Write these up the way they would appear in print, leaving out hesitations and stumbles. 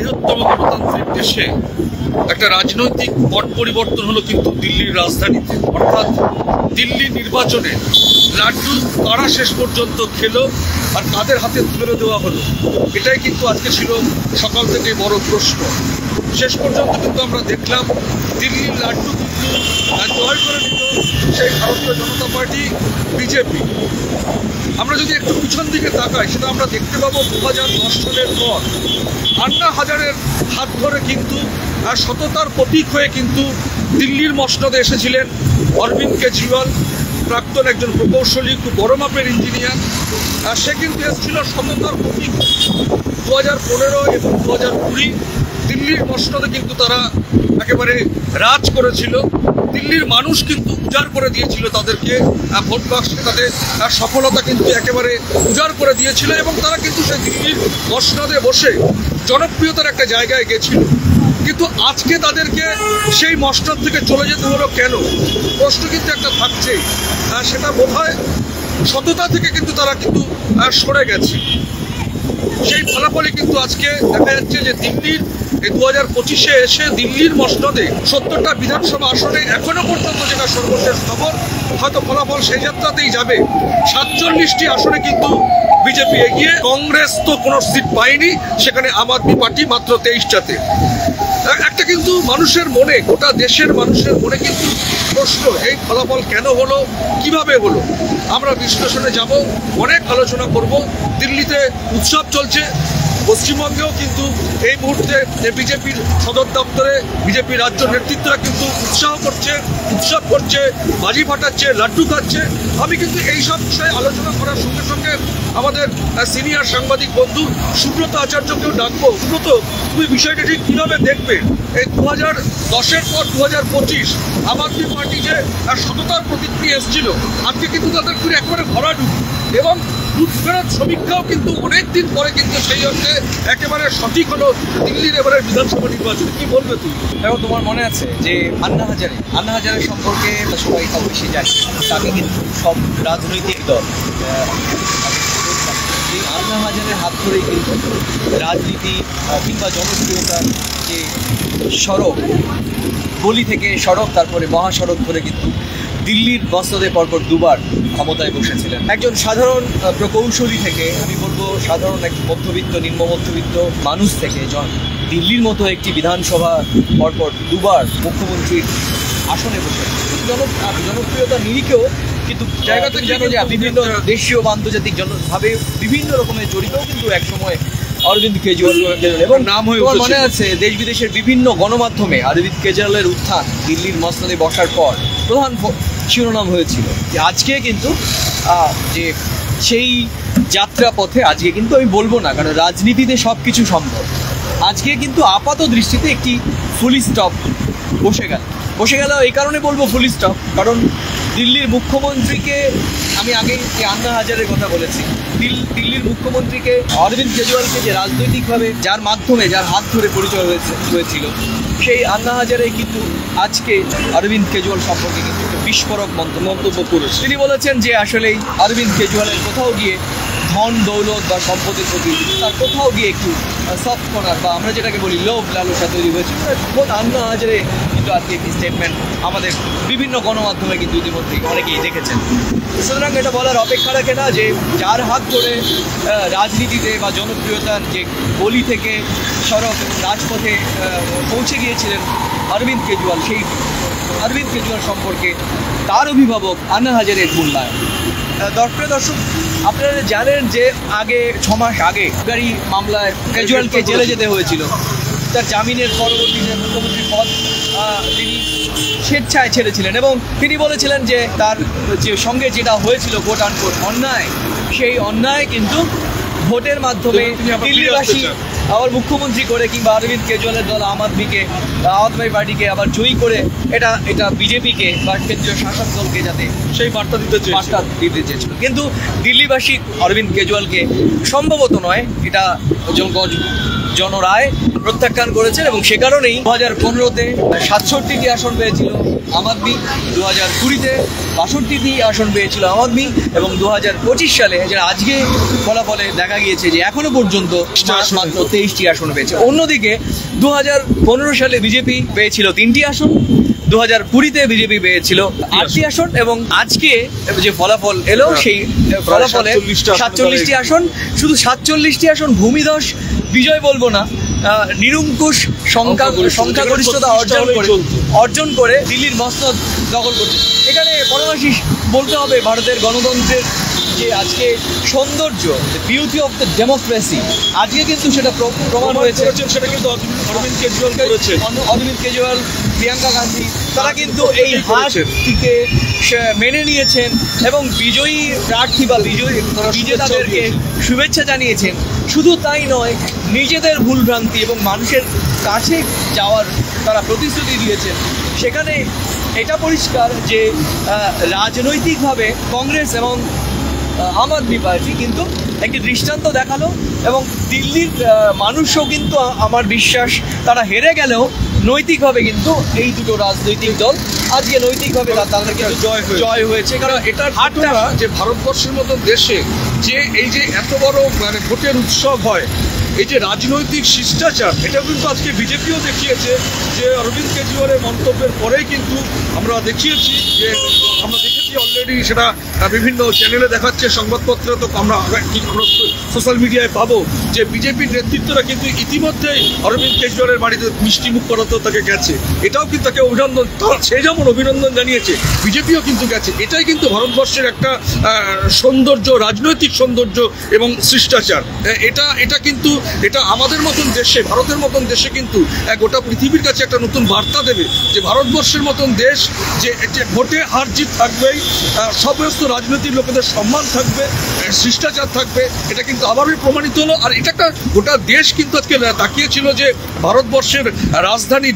বৃহত্তম গণতান্ত্রিক দেশে একটা রাজনৈতিক পট পরিবর্তন হলো কিন্তু দিল্লির রাজধানীতে, অর্থাৎ দিল্লি নির্বাচনে লাড্ডু কারা শেষ পর্যন্ত খেলো আর কাদের হাতে তুলে দেওয়া হলো, এটাই কিন্তু আজকে ছিল সকাল থেকে বড় প্রশ্ন। শেষ পর্যন্ত কিন্তু আমরা দেখলাম দিল্লির লাড্ডু কিন্তু জয় করে নিল সেই ভারতীয় জনতা পার্টি বিজেপি। আমরা যদি একটু পিছন দিকে তাকাই সেটা আমরা দেখতে পাবো 2010 সালের পর আন্না হাজারের হাত ধরে কিন্তু সততার প্রতীক হয়ে কিন্তু দিল্লির মসনদে এসেছিলেন অরবিন্দ কেজরিওয়াল, প্রাক্তন একজন প্রকৌশলী, খুব বড় মাপের ইঞ্জিনিয়ার। সে কিন্তু এসেছিল সততার প্রতীক। 2015 এবং 2020 দিল্লির মসনদে কিন্তু তারা একেবারে রাজ করেছিল। দিল্লির মানুষ কিন্তু উজাড় করে দিয়েছিল তাদেরকে, ভোট বাক্সে তাদের সফলতা কিন্তু একেবারে উজাড় করে দিয়েছিল এবং তারা কিন্তু সেই দিল্লির মসনদে বসে জনপ্রিয়তার একটা জায়গায় গেছিল। কিন্তু আজকে তাদেরকে সেই মসনদ থেকে চলে যেতে হলো কেন, প্রশ্ন কিন্তু একটা থাকছেই। সেটা বোধহয় সততা থেকে কিন্তু তারা কিন্তু সরে গেছে। সেই ফলাফলই কিন্তু আজকে দেখা যাচ্ছে যে দিল্লির এই 2025-এ এসে দিল্লির মসনদে 70টা বিধানসভা আসনে এখনো পর্যন্ত যেটা সর্বশেষ খবর, হয়তো ফলাফল সেই যাত্রাতেই যাবে। 47টি আসনে কিন্তু বিজেপি এগিয়ে, কংগ্রেস তো কোনো সিট পায়নি, সেখানে আম আদমি পার্টি মাত্র 23টাতে। একটা কিন্তু মানুষের মনে, গোটা দেশের মানুষের মনে কিন্তু প্রশ্ন, এই ফলাফল কেন হলো, কিভাবে হলো। আমরা বিশ্লেষণে যাব, অনেক আলোচনা করব। দিল্লিতে উৎসব চলছে, পশ্চিমবঙ্গেও কিন্তু এই মুহূর্তে বিজেপির সদর দপ্তরে বিজেপি রাজ্য নেতৃত্বরা কিন্তু উৎসব করছে, বাজি ফাটাচ্ছে, লাড্ডু খাচ্ছে। আমি কিন্তু এইসব বিষয়ে আলোচনা করার সঙ্গে সঙ্গে আমাদের সিনিয়র সাংবাদিক বন্ধু সুব্রত আচার্যকেও ডাকবো। সুব্রত, তুমি বিষয়টা ঠিক কীভাবে দেখবে? এই 2010-এর পর 2025 আম আদমি পার্টি যে সততার প্রতিক্রিয়া এসেছিল, আজকে কিন্তু তাদের ফিরে একবারে ভরাডুবি এবং লুটফেরত সমীক্ষাও কিন্তু অনেকদিন পরে কিন্তু সেই অর্থে একেবারে সঠিক হলো দিল্লির এবারে বিধানসভা নির্বাচনে। কি বলবে তুমি? এবং তোমার মনে আছে যে আন্না হাজারে সম্পর্কে সবাই কম বেশি জানি, তাকে কিন্তু সব রাজনৈতিক দল এই আন্না হাজারের হাত ধরেই কিন্তু রাজনীতি কিংবা জনপ্রিয়তার যে সড়ক, গলি থেকে সড়ক, তারপরে মহাসড়ক ধরে কিন্তু দিল্লির মসনদে পরপর দুবার ক্ষমতায় বসেছিলেন। একজন সাধারণ প্রকৌশলী থেকে আমি বলবো সাধারণ এক মধ্যবিত্ত, নিম্ন মধ্যবিত্ত মানুষ থেকে দিল্লির মতো একটি বিধানসভা পরপর দুবার মুখ্যমন্ত্রীর আসনে বসে জনপ্রিয়তার নিরিখেও কিন্তু জায়গাতে জানো যে বিভিন্ন দেশীয় বা আন্তর্জাতিক ভাবে বিভিন্ন রকমের জড়িতও কিন্তু একসময় অরবিন্দ কেজরিওয়াল এবং নাম হয়ে মনে আছে দেশ বিদেশের বিভিন্ন গণমাধ্যমে অরবিন্দ কেজরিওয়ালের উত্থান দিল্লির মসনদে বসার পর প্রধান শিরোনাম হয়েছিল। যে আজকে কিন্তু যে সেই যাত্রা পথে আজকে কিন্তু আমি বলবো না, কারণ রাজনীতিতে সব কিছু সম্ভব। আজকে কিন্তু আপাত দৃষ্টিতে একটি ফুল স্টপ বসে গেল। এই কারণে বলবো ফুল স্টপ, কারণ দিল্লির মুখ্যমন্ত্রীকে আমি আগে যে আন্না হাজারের কথা বলেছি, দিল্লির মুখ্যমন্ত্রীকে অরবিন্দ কেজরিওয়ালকে যে রাজনৈতিকভাবে যার হাত ধরে পরিচয় হয়েছিল, সেই আন্না হাজারে কিন্তু আজকে অরবিন্দ কেজরিওয়াল সম্পর্কে কিন্তু বিস্ফোরক মন্তব্য করেছে। তিনি বলেছেন যে আসলেই অরবিন্দ কেজরিওয়ালের কোথাও গিয়ে ধন দৌলত বা সম্পদের প্রতি তার কোথাও গিয়ে একটু সফট কর্নার বা আমরা যেটাকে বলি লোভ লালসা তৈরি হয়েছে। আন্না হাজারে কিন্তু আজকে একটি স্টেটমেন্ট আমাদের বিভিন্ন গণমাধ্যমে কিন্তু ইতিমধ্যে অনেকেই দেখেছেন। সুতরাং এটা বলার অপেক্ষা রাখে না যে যার হাত ধরে রাজনীতিতে বা জনপ্রিয়তার যে গলি থেকে সড়ক এবং রাজপথে পৌঁছে গিয়েছিলেন অরবিন্দ কেজরিওয়াল, সেই অরবিন্দ কেজরিওয়াল সম্পর্কে তার অভিভাবক আন্না হাজারের মূল্যায়ন। দর্শক, আপনারা জানেন যে আগে 6 মাস আগে গাড়ি মামলায় কেজরিওয়ালকে জেলে যেতে হয়েছিল। তার জামিনের পরবর্তীতে মুখ্যমন্ত্রীর পদ তিনি স্বেচ্ছায় ছেড়েছিলেন এবং তিনি বলেছিলেন যে তার যে সঙ্গে যেটা হয়েছিল কোট আনকোট অন্যায়, সেই অন্যায় কিন্তু ভোটের মাধ্যমে দিল্লিবাসী আবার মুখ্যমন্ত্রী করে কিংবা অরবিন্দ কেজরিওয়ালের দল আম আদমি পার্টিকে আবার জয়ী করে এটা বিজেপিকে বা কেন্দ্রীয় শাসক দলকে যাতে সেই বার্তা দিতে চেয়েছিল। কিন্তু দিল্লিবাসী অরবিন্দ কেজরিওয়ালকে সম্ভবত নয়, এটা জনরায় প্রত্যাখ্যান করেছেন এবং সে কারণেই 2015-তে 67টি আসন পেয়েছিল আম আদমি, 2020-তে 62টি আসন পেয়েছিল আম আদমি এবং 2025 সালে যেটা আজকে ফলাফলে দেখা গিয়েছে যে এখনো পর্যন্ত মাত্র 23টি আসন পেয়েছে। অন্যদিকে 2015 সালে বিজেপি পেয়েছিল 3টি আসন, 2020-তে বিজেপি পেয়েছিল 8টি আসন এবং আজকে যে ফলাফল এলো সেই ফলাফলে 47টি আসন, শুধু 47টি আসন ভূমিধস বিজয় বলবো না, নিরঙ্কুশ সংখ্যাগরিষ্ঠতা অর্জন করে দিল্লির মসনদ দখল করছে। এখানে পাশাপাশি বলতে হবে ভারতের গণতন্ত্রের যে আজকে সৌন্দর্য, বিউটি অফ দ্য ডেমোক্রেসি, আজকে কিন্তু সেটা প্রমাণ হয়েছে। সেটা কিন্তু অরবিন্দ কেজরিওয়াল করেছে, অরবিন্দ কেজরিওয়াল, প্রিয়াঙ্কা গান্ধী, তারা কিন্তু এই হারটিকে মেনে নিয়েছেন এবং বিজয়ী প্রার্থী বা বিজেতাদেরকে শুভেচ্ছা জানিয়েছেন। শুধু তাই নয়, নিজেদের ভুলভ্রান্তি এবং মানুষের কাছে যাওয়ার তারা প্রতিশ্রুতি দিয়েছেন। সেখানে এটা পরিষ্কার যে রাজনৈতিকভাবে কংগ্রেস এবং আম আদমি পার্টি কিন্তু একটি দৃষ্টান্ত দেখালো এবং দিল্লির মানুষও কিন্তু আমার বিশ্বাস তারা হেরে গেলেও নৈতিকভাবে কিন্তু এই দুটো রাজনৈতিক দল আজকে নৈতিকভাবে তাদের কিন্তু জয় হয়েছে। কারণ এটা ঘটনা যে ভারতবর্ষের মতো দেশে যে এই যে এত বড় মানে ভোটের উৎসব হয়, এই যে রাজনৈতিক শিষ্টাচার, এটা কিন্তু আজকে বিজেপিও দেখিয়েছে যে অরবিন্দ কেজরিওয়ালের মন্তব্যের পরেই কিন্তু আমরা দেখেছি অলরেডি সেটা বিভিন্ন চ্যানেলে দেখাচ্ছে, সংবাদপত্রে তো আমরা সোশ্যাল মিডিয়ায় পাবো যে বিজেপির নেতৃত্বরা কিন্তু ইতিমধ্যেই অরবিন্দ কেজরিওয়ালের বাড়িতে মিষ্টি মুখ করাতেও তাকে গেছে। এটাও কিন্তু তাকে অভিনন্দন, সে যেমন অভিনন্দন জানিয়েছে বিজেপিও কিন্তু গেছে। এটাই কিন্তু ভারতবর্ষের একটা সৌন্দর্য, রাজনৈতিক সৌন্দর্য এবং শিষ্টাচার। এটা কিন্তু এটা আমাদের মতন দেশে, ভারতের মতন দেশে কিন্তু গোটা পৃথিবীর কাছে একটা নতুন বার্তা দেবে যে ভারতবর্ষের মতন দেশ যে ভোটে হার জিত থাকবেই, সমস্ত রাজনৈতিক লোকেদের সম্মান থাকবে, শিষ্টাচার থাকবে। এটা কিন্তু আবারও প্রমাণিত হলো। আর এটা একটা গোটা দেশ কিন্তু আজকে তাকিয়েছিল যে ভারতবর্ষের রাজধানী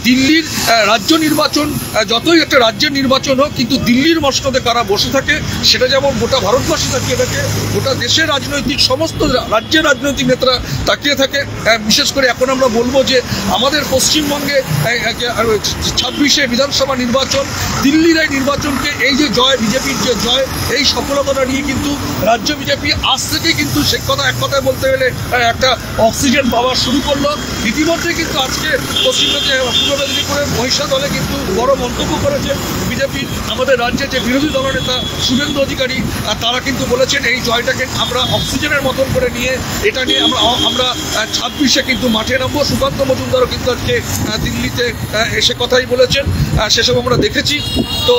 দিল্লির রাজ্য নির্বাচন, যতই একটা রাজ্যের নির্বাচন হোক কিন্তু দিল্লির মসনদে কারা বসে থাকে সেটা যেমন গোটা ভারতবর্ষে তাকিয়ে থাকে, গোটা দেশের রাজনৈতিক সমস্ত রাজ্যের রাজনৈতিক নেতারা তাকিয়ে থাকে। বিশেষ করে এখন আমরা বলবো যে আমাদের পশ্চিমবঙ্গে 26শে বিধানসভা নির্বাচন, দিল্লির এই নির্বাচনকে এই যে জয়, বিজেপির যে জয়, এই সফলতাটা নিয়ে কিন্তু রাজ্য বিজেপি আজ থেকে কিন্তু সে কথা এক কথায় বলতে গেলে একটা অক্সিজেন পাওয়া শুরু করলো। ইতিমধ্যে কিন্তু আজকে পশ্চিমবঙ্গে পূর্ব মেদিনীপুরের মহিষা দলে কিন্তু বড় মন্তব্য করেছে বিজেপি। আমাদের রাজ্যে যে বিরোধী দলনেতা শুভেন্দু অধিকারী, তারা কিন্তু বলেছেন এই জয়টাকে আমরা অক্সিজেনের মতন করে নিয়ে এটা নিয়ে আমরা 26শে কিন্তু মাঠে নামবো। সুকান্ত মজুমদারও কিন্তু আজকে দিল্লিতে এসে কথাই বলেছেন, সেসব আমরা দেখেছি। তো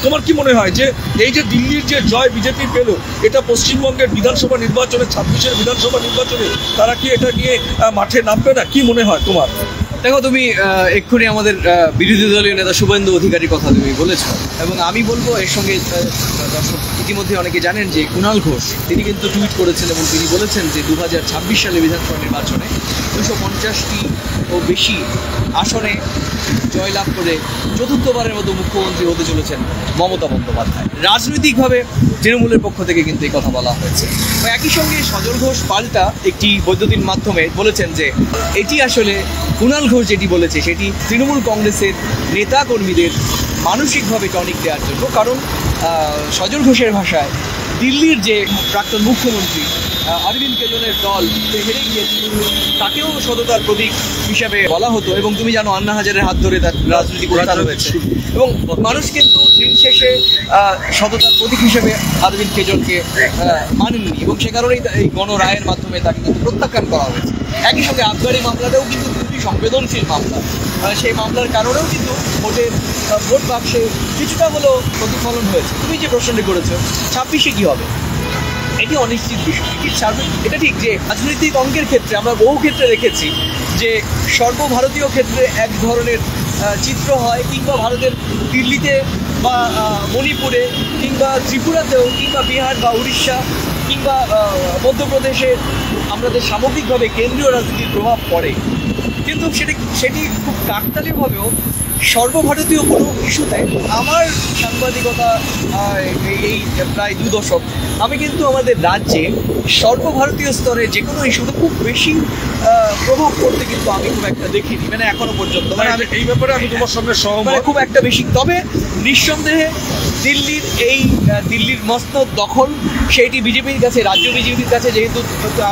তোমার কি মনে হয় যে এই যে দিল্লির যে জয় বিজেপি পেল, এটা পশ্চিমবঙ্গের বিধানসভা নির্বাচনে 26শে বিধানসভা নির্বাচনে তারা কি এটা নিয়ে মাঠে নামবে না? কি মনে হয় তোমার? দেখো, তুমি এক্ষুনি আমাদের বিরোধী দলীয় নেতা শুভেন্দু অধিকারীর কথা তুমি বলেছ এবং আমি বলবো এর সঙ্গে দর্শক ইতিমধ্যে অনেকে জানেন যে কুণাল ঘোষ তিনি কিন্তু টুইট করেছেন এবং তিনি বলেছেন যে 2026 সালে বিধানসভা নির্বাচনে 250টি ও বেশি আসনে জয়লাভ করে চতুর্থবারের মতো মুখ্যমন্ত্রী হতে চলেছেন মমতা বন্দ্যোপাধ্যায়। রাজনৈতিকভাবে তৃণমূলের পক্ষ থেকে কিন্তু এই কথা বলা হয়েছে। একই সঙ্গে সজল ঘোষ পাল্টা একটি বৈদ্যুতিন মাধ্যমে বলেছেন যে এটি আসলে কুণাল ঘোষ যেটি বলেছে সেটি তৃণমূল কংগ্রেসের নেতা কর্মীদের মানসিকভাবে টনিক দেওয়ার জন্য। কারণ সজল ঘোষের ভাষায় দিল্লির যে প্রাক্তন মুখ্যমন্ত্রী অরবিন্দ কেজরিওয়ালের দল হেরে গিয়েছিল, তাকেও সততার প্রতীক হিসাবে বলা হতো এবং তুমি জানো আন্না হাজারের হাত ধরে তার রাজনীতি প্রচার হয়েছে এবং মানুষ কিন্তু দিন শেষে সততার প্রতীক হিসেবে অরবিন্দ কেজরিওয়ালকে মানেননি এবং সে কারণেই এই গণরায়ের মাধ্যমে তাকে কিন্তু প্রত্যাখ্যান করা হয়েছে। একই সঙ্গে আবগারি মামলাটাও কিন্তু খুবই সংবেদনশীল মামলা, সেই মামলার কারণেও কিন্তু ভোট বাক্সে কিছুটা হলেও প্রতিফলন হয়েছে। তুমি যে প্রশ্নটি করেছো 26শে কী হবে, এটি অনিশ্চিত বিষয়। এটা ঠিক যে রাজনৈতিক অঙ্কের ক্ষেত্রে আমরা বহু ক্ষেত্রে দেখেছি যে সর্বভারতীয় ক্ষেত্রে এক ধরনের চিত্র হয়, কিংবা ভারতের দিল্লিতে বা মণিপুরে কিংবা ত্রিপুরাতেও কিংবা বিহার বা উড়িষ্যা কিংবা মধ্যপ্রদেশে আমাদের সামগ্রিকভাবে কেন্দ্রীয় রাজনীতির প্রভাব পড়ে, কিন্তু সেটি খুব কাকতালীয়ভাবেও সর্বভারতীয় কোনো ইস্যুতে আমার সাংবাদিকতা এই প্রায় 2 দশক আমি কিন্তু আমাদের রাজ্যে সর্বভারতীয় স্তরে যে কোনো ইস্যুতে খুব বেশি প্রভাব পড়তে কিন্তু আমি খুব একটা দেখিনি, মানে এখনো পর্যন্ত। মানে আমি এই ব্যাপারে আমি তোমার সঙ্গে সহমত। খুব একটা বেশি, তবে নিঃসন্দেহে দিল্লির মসনদ দখল সেইটি বিজেপির কাছে, রাজ্য বিজেপির কাছে, যেহেতু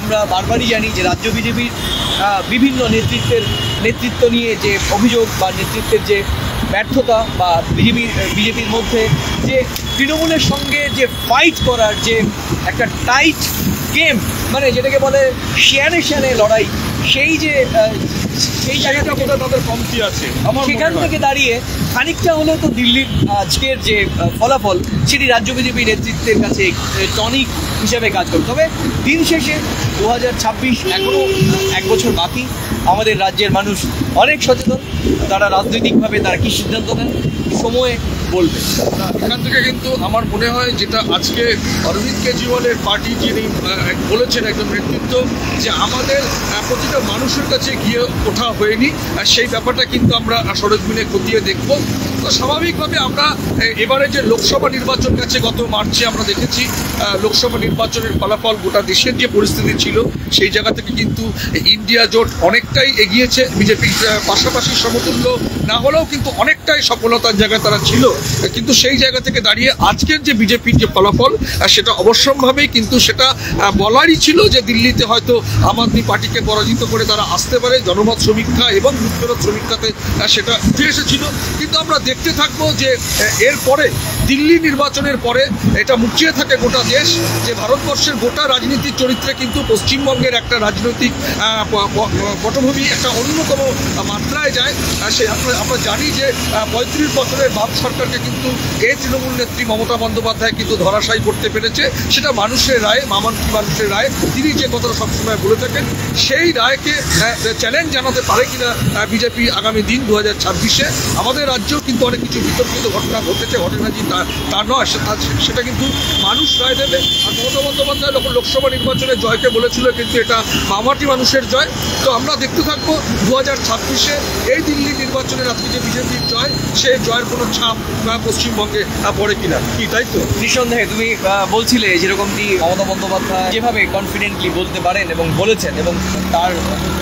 আমরা বারবারই জানি যে রাজ্য বিজেপির বিভিন্ন নেতৃত্ব নিয়ে যে অভিযোগ বা নেতৃত্বের যে ব্যর্থতা বা বিজেপির মধ্যে যে তৃণমূলের সঙ্গে যে ফাইট করার যে একটা টাইট গেম, মানে যেটাকে বলে শিয়ানে লড়াই, সেই জায়গাটা তাদের কমতি আছে। সেখান থেকে দাঁড়িয়ে খানিকটা হলেও তো দিল্লির আজকের যে ফলাফল সেটি রাজ্য বিজেপি নেতৃত্বের কাছে টনিক হিসেবে কাজ করে। তবে দিন শেষে 2026 এখনও 1 বছর বাকি। আমাদের রাজ্যের মানুষ অনেক সচেতন, তারা রাজনৈতিকভাবে তারা কী সিদ্ধান্ত নেন সময়ে বলবে। এখান থেকে কিন্তু আমার মনে হয় যেটা আজকে অরবিন্দ কেজরিওয়ালের পার্টি যিনি বলেছেন একজন নেতৃত্ব, যে আমাদের প্রতিটা মানুষের কাছে গিয়ে ওঠা হয়নি, সেই ব্যাপারটা কিন্তু আমরা সরেজমিনে খতিয়ে দেখব। তো স্বাভাবিকভাবে আমরা এবারে যে লোকসভা নির্বাচন গেছে গত মার্চে আমরা দেখেছি লোকসভা নির্বাচনের ফলাফল, গোটা দেশের যে পরিস্থিতি ছিল সেই জায়গা থেকে কিন্তু ইন্ডিয়া জোট অনেকটাই এগিয়েছে, বিজেপির পাশাপাশি সমতুল্য না হলেও কিন্তু অনেকটাই সফলতার জায়গায় তারা ছিল। কিন্তু সেই জায়গা থেকে দাঁড়িয়ে আজকের যে বিজেপির যে ফলাফল সেটা অবশ্যম্ভাবেই কিন্তু সেটা বলারই ছিল যে দিল্লিতে হয়তো আম আদমি পার্টিকে পরাজিত করে তারা আসতে পারে। জনমত সমীক্ষা এবং বুথফেরত সমীক্ষাতে সেটা উঠে এসেছিল। কিন্তু আমরা দেখতে থাকবো যে এরপরে দিল্লি নির্বাচনের পরে এটা মুখিয়ে থাকে গোটা দেশ, যে ভারতবর্ষের গোটা রাজনীতির চরিত্রে কিন্তু পশ্চিমবঙ্গের একটা রাজনৈতিক পটভূমি একটা অন্যতম মাত্রায় যায়। আমরা জানি যে 35 বছরের বাম সরকারকে কিন্তু এই তৃণমূল নেত্রী মমতা বন্দ্যোপাধ্যায় কিন্তু ধরাশায়ী করতে পেরেছে। সেটা মানুষের রায়, মানুষের রায়, তিনি যে কথাটা সবসময় বলে থাকেন, সেই রায়কে চ্যালেঞ্জ জানাতে পারে কিনা বিজেপি আগামী দিন 2026-এ। আমাদের রাজ্যেও কিন্তু অনেক কিছু বিতর্কিত ঘটনা ঘটেছে, ঘটনা যে তা নয়, সেটা কিন্তু মানুষ রায় দেবে। আর মমতা বন্দ্যোপাধ্যায় লোকসভা নির্বাচনে জয়কে বলেছিল কিন্তু এটা মামাটি মানুষের জয়। তো আমরা দেখতে থাকবো 2026-এ এই দিল্লি নির্বাচনের আজকে যে বিজেপির জয়, সেই জয়ের কোনো ছাপ পশ্চিমবঙ্গে পড়ে কিনা, কি তাই তো? নিঃসন্দেহে তুমি বলছিলে যেরকমটি মমতা বন্দ্যোপাধ্যায় যেভাবে কনফিডেন্টলি বলতে পারেন এবং বলেছেন, এবং তার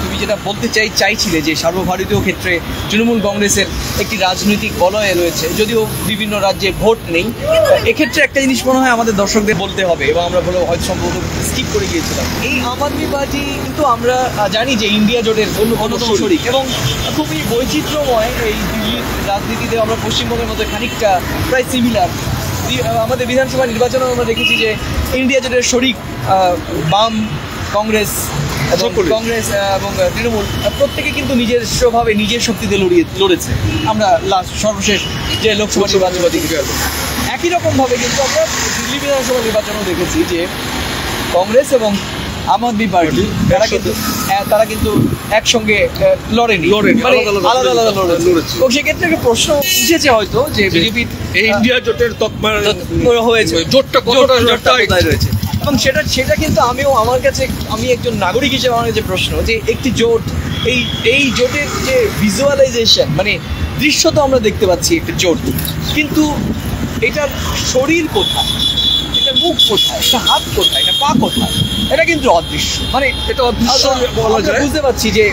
তুমি যেটা বলতে চাইছিলে যে সর্বভারতীয় ক্ষেত্রে তৃণমূল কংগ্রেসের একটি রাজনৈতিক বলয়ে রয়েছে, যদিও বিভিন্ন রাজ্যে ভোট নেই। এক্ষেত্রে একটা জিনিস মনে হয় আমাদের দর্শকদের বলতে হবে, এবং আমরা বলে হয়তো সম্ভবত স্কিপ করে গিয়েছিলাম, এই আম আদমি পার্টি কিন্তু আমরা জানি যে ইন্ডিয়া জোটের অন্যতম শরিক, এবং খুবই বৈচিত্র্যময় এই দিল্লির রাজনীতিতে আমরা পশ্চিমবঙ্গের মধ্যে খানিকটা প্রায় সিমিলার। আমাদের বিধানসভা নির্বাচনেও আমরা দেখেছি যে ইন্ডিয়া জোটের শরিক বাম, কংগ্রেস এবং তৃণমূল প্রত্যেকে কিন্তু নিজস্বভাবে নিজের শক্তিতে লড়েছে। আমরা সর্বশেষ যে লোকসভা নির্বাচন দেখে গেল, একই রকমভাবে কিন্তু আমরা দিল্লি বিধানসভা নির্বাচনেও দেখেছি যে কংগ্রেস এবং আম আদমি পার্টি তারা কিন্তু একসঙ্গে লড়েনি, আলাদা আলাদা লড়েছে। তো সেক্ষেত্রে একটা প্রশ্ন উঠেছে হয়তো যে বিজেপির ইন্ডিয়া জোটের হয়েছে, জোটটা রয়েছে, এবং সেটা কিন্তু আমি একজন নাগরিক হিসেবে আমার কাছে প্রশ্ন যে একটি জোট, এই জোটের যে ভিজুয়ালাইজেশন, মানে দৃশ্য তো আমরা দেখতে পাচ্ছি একটা জোট, কিন্তু এটার শরীর কোথায়, এটা মুখ কোথায়, এটা হাত কোথায়, এটা পা কোথায়, এটা কিন্তু অদৃশ্য। মানে এটা অদৃশ্য বলা যায়, বুঝতে পারছি যে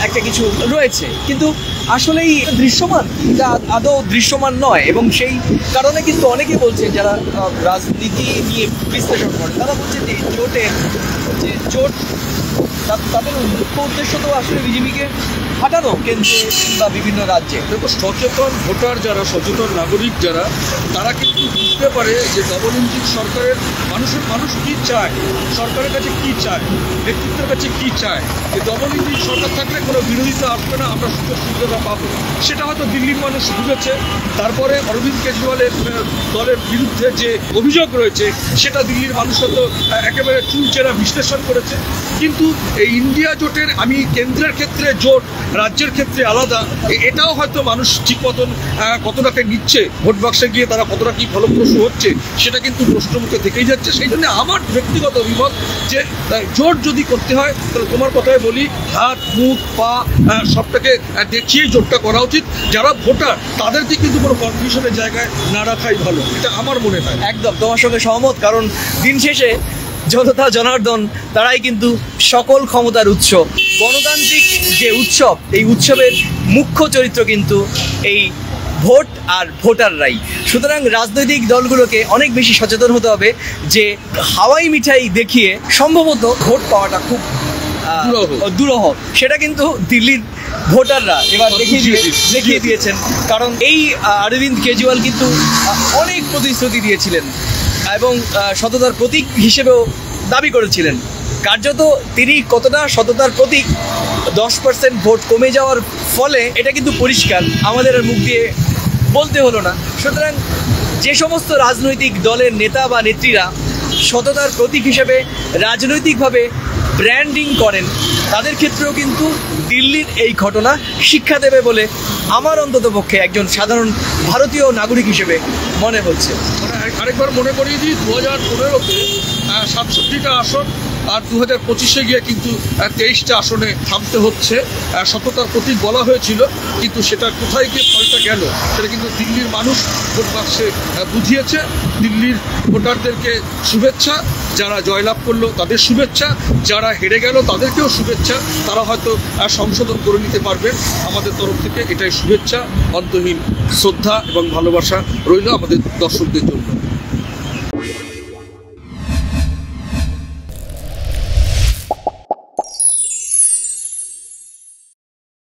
একটা কিছু রয়েছে, কিন্তু আসলেই দৃশ্যমান, এটা আদৌ দৃশ্যমান নয়। এবং সেই কারণে কিন্তু অনেকেই বলছেন, যারা রাজনীতি নিয়ে বিশ্লেষণ করে, তারা বলছে যে জোট তাদের মুখ্য উদ্দেশ্য তো আসলে বিজেপিকে হাঁটানো কেন্দ্রে বা বিভিন্ন রাজ্যে। দেখো, সচেতন ভোটার যারা, সচেতন নাগরিক যারা, তারা কিন্তু বুঝতে পারে যে ডবল ইঞ্জিন সরকারের মানুষ কী চায়, সরকারের কাছে কী চায়, নেতৃত্বের কাছে কী চায়। যে ডবল ইঞ্জিন সরকার থাকলে কোনো বিরোধিতা আসবে না, আমরা সুযোগ সুবিধা পাবো, সেটা হয়তো দিল্লির মানুষ বুঝেছে। তারপরে অরবিন্দ কেজরিওয়ালের দলের বিরুদ্ধে যে অভিযোগ রয়েছে সেটা দিল্লির মানুষ হয়তো একেবারে চুলচেরা বিশ্লেষণ করেছে। কিন্তু এই ইন্ডিয়া জোটের, আমি কেন্দ্রের ক্ষেত্রে জোট, রাজ্যের ক্ষেত্রে আলাদা, এটাও হয়তো মানুষ ঠিক মতন কতটাকে নিচ্ছে, ভোট বাক্সে গিয়ে তারা কতটা কি ফলপ্রসূ হচ্ছে, সেটা কিন্তু প্রশ্ন মুখে থেকেই যাচ্ছে। সেই জন্য আমার ব্যক্তিগত অভিমত যে জোট যদি করতে হয় তাহলে তোমার কথায় বলি হাত মুখ পা সবটাকে দেখিয়েই জোটটা করা উচিত। যারা ভোটার তাদেরকে কিন্তু কোনো কনফিউশনের জায়গায় না রাখাই ভালো, এটা আমার মনে হয়। একদম তোমার সঙ্গে সহমত, কারণ দিন শেষে জনতা জনার্দন তারাই কিন্তু সকল ক্ষমতার উৎস। গণতান্ত্রিক যে উৎসব, এই উৎসবের মুখ্য চরিত্র কিন্তু এই ভোট আর ভোটাররাই। সুতরাং রাজনৈতিক দলগুলোকে অনেক বেশি সচেতন হতে হবে যে হাওয়াই মিঠাই দেখিয়ে সম্ভবত ভোট পাওয়াটা খুব দুরূহ। সেটা কিন্তু দিল্লির ভোটাররা এবার দেখিয়ে দিয়েছেন। কারণ এই অরবিন্দ কেজরিওয়াল কিন্তু অনেক প্রতিশ্রুতি দিয়েছিলেন এবং সততার প্রতীক হিসেবেও দাবি করেছিলেন। কার্যত তিনি কতটা সততার প্রতীক, 10% ভোট কমে যাওয়ার ফলে এটা কিন্তু পরিষ্কার, আমাদের আর মুখ দিয়ে বলতে হলো না। সুতরাং যে সমস্ত রাজনৈতিক দলের নেতা বা নেত্রীরা সততার প্রতীক হিসেবে রাজনৈতিকভাবে ব্র্যান্ডিং করেন, তাদের ক্ষেত্রেও কিন্তু দিল্লির এই ঘটনা শিক্ষা দেবে বলে আমার অন্তত পক্ষে একজন সাধারণ ভারতীয় নাগরিক হিসেবে মনে হচ্ছে। আরেকবার মনে করিয়ে দিই, 2015-তে 67টা আসন আর 2025-এ গিয়ে কিন্তু 23টা আসনে থামতে হচ্ছে। সততার প্রতীক বলা হয়েছিল, কিন্তু সেটা কোথায় গিয়ে ফলটা গেল সেটা কিন্তু দিল্লির মানুষ ভোট বাক্সে বুঝিয়েছে। দিল্লির ভোটারদেরকে শুভেচ্ছা, যারা জয়লাভ করলো তাদের শুভেচ্ছা, যারা হেরে গেল তাদেরকেও শুভেচ্ছা। তারা হয়তো সংশোধন করে নিতে পারবেন। আমাদের তরফ থেকে এটাই শুভেচ্ছা, অন্তহীন শ্রদ্ধা এবং ভালোবাসা রইল আমাদের দর্শকদের জন্য।